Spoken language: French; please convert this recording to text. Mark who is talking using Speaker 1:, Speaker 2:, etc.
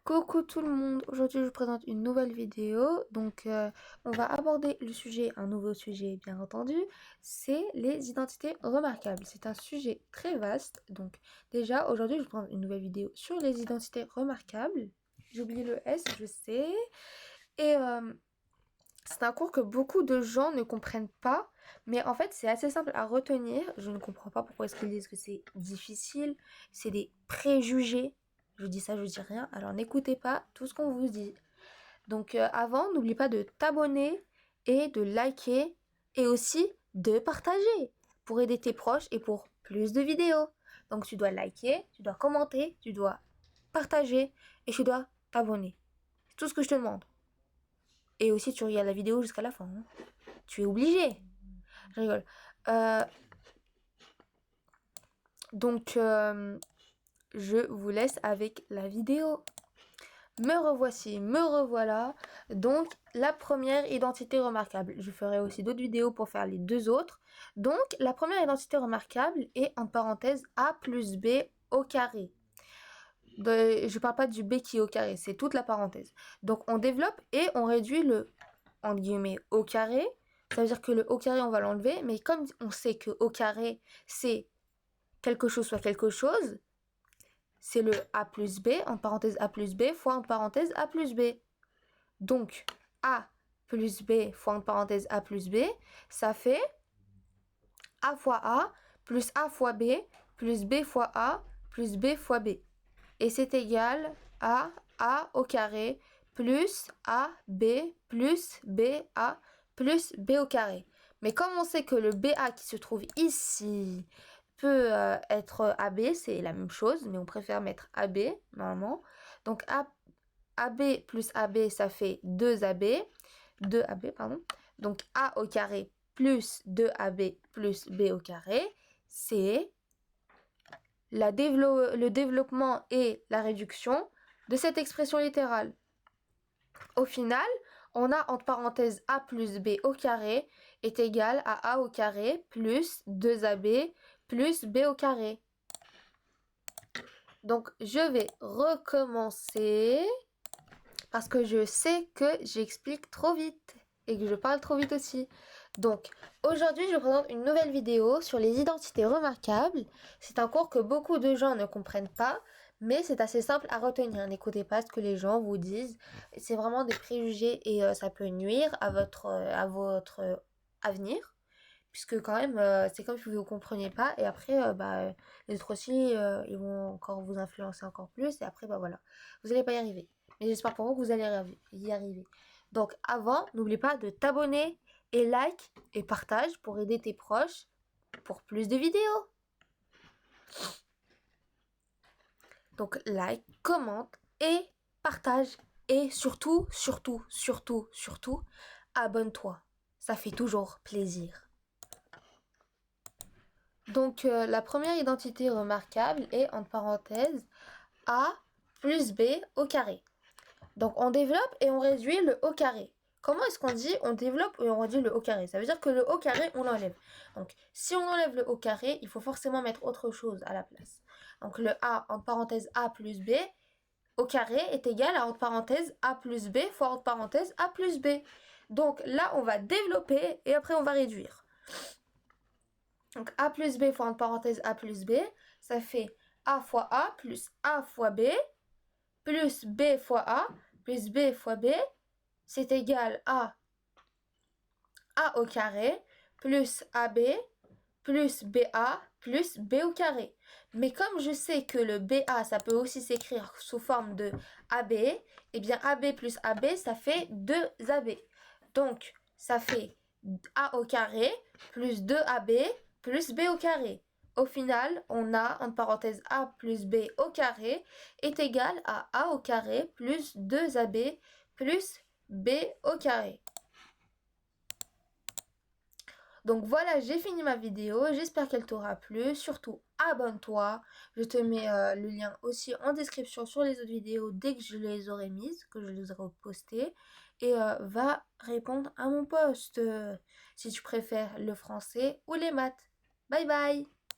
Speaker 1: Coucou tout le monde, aujourd'hui je vous présente une nouvelle vidéo. On va aborder un nouveau sujet bien entendu, c'est les identités remarquables. C'est un sujet très vaste, donc déjà aujourd'hui je vous présente une nouvelle vidéo sur les identités remarquables. J'ai oublié le S, je sais. Et c'est un cours que beaucoup de gens ne comprennent pas, mais en fait c'est assez simple à retenir. Je ne comprends pas pourquoi est-ce qu'ils disent que c'est difficile, c'est des préjugés. Je dis ça, je dis rien, alors n'écoutez pas tout ce qu'on vous dit. Avant, n'oublie pas de t'abonner et de liker et aussi de partager pour aider tes proches et pour plus de vidéos. Donc tu dois liker, tu dois commenter, tu dois partager et tu dois t'abonner. C'est tout ce que je te demande. Et aussi tu regardes la vidéo jusqu'à la fin. Hein. Tu es obligé. Je rigole. Je vous laisse avec la vidéo. Me revoici, me revoilà. Donc, la première identité remarquable. Je ferai aussi d'autres vidéos pour faire les deux autres. Donc, la première identité remarquable est, entre parenthèses, A plus B au carré. Je parle pas du B qui est au carré, c'est toute la parenthèse. Donc, on développe et on réduit le, entre guillemets, au carré. Ça veut dire que le au carré, on va l'enlever. Mais comme on sait que au carré, c'est quelque chose soit quelque chose, c'est le A plus B, entre parenthèses A plus B, fois entre parenthèses A plus B. Donc, A plus B fois entre parenthèses A plus B, ça fait A fois A plus A fois B plus B fois A plus B fois B. Et c'est égal à A au carré plus AB plus BA plus B au carré. Mais comme on sait que le BA qui se trouve ici peut être AB, c'est la même chose, mais on préfère mettre AB normalement. Donc AB plus AB, ça fait 2AB. 2AB, pardon. Donc A au carré plus 2AB plus B au carré, c'est le développement et la réduction de cette expression littérale. Au final, on a entre parenthèses A plus B au carré est égal à A au carré plus 2AB plus B au carré. Donc, je vais recommencer parce que je sais que j'explique trop vite et que je parle trop vite aussi. Donc, aujourd'hui, je vous présente une nouvelle vidéo sur les identités remarquables. C'est un cours que beaucoup de gens ne comprennent pas, mais c'est assez simple à retenir. N'écoutez pas ce que les gens vous disent. C'est vraiment des préjugés et ça peut nuire à votre avenir. Puisque quand même, c'est comme si vous ne compreniez pas. Et après, les autres aussi, ils vont encore vous influencer encore plus. Et après, voilà. Vous n'allez pas y arriver. Mais j'espère pour vous que vous allez y arriver. Donc avant, n'oublie pas de t'abonner et like et partage pour aider tes proches pour plus de vidéos. Donc like, commente et partage. Et surtout, abonne-toi. Ça fait toujours plaisir. Donc la première identité remarquable est entre parenthèses A plus B au carré. Donc on développe et on réduit le au carré. Comment est-ce qu'on dit on développe et on réduit le au carré? Ça veut dire que le au carré, on l'enlève. Donc si on enlève le au carré, il faut forcément mettre autre chose à la place. Donc le A, entre parenthèses A plus B, au carré est égal à entre parenthèses A plus B fois entre parenthèses A plus B. Donc là, on va développer et après on va réduire. Donc A plus B fois entre parenthèses A plus B, ça fait A fois A plus A fois B plus B fois A plus B fois B, c'est égal à A au carré plus AB plus BA plus B au carré. Mais comme je sais que le BA, ça peut aussi s'écrire sous forme de AB, eh bien AB plus AB, ça fait 2AB. Donc, ça fait A au carré plus 2AB plus B au carré. Au final, on a, entre parenthèses, A plus B au carré est égal à A au carré plus 2AB plus B au carré. Donc voilà, j'ai fini ma vidéo, j'espère qu'elle t'aura plu. Surtout, abonne-toi. Je te mets le lien aussi en description sur les autres vidéos dès que je les aurai mises, que je les aurai postées. Et va répondre à mon post si tu préfères le français ou les maths. Bye bye!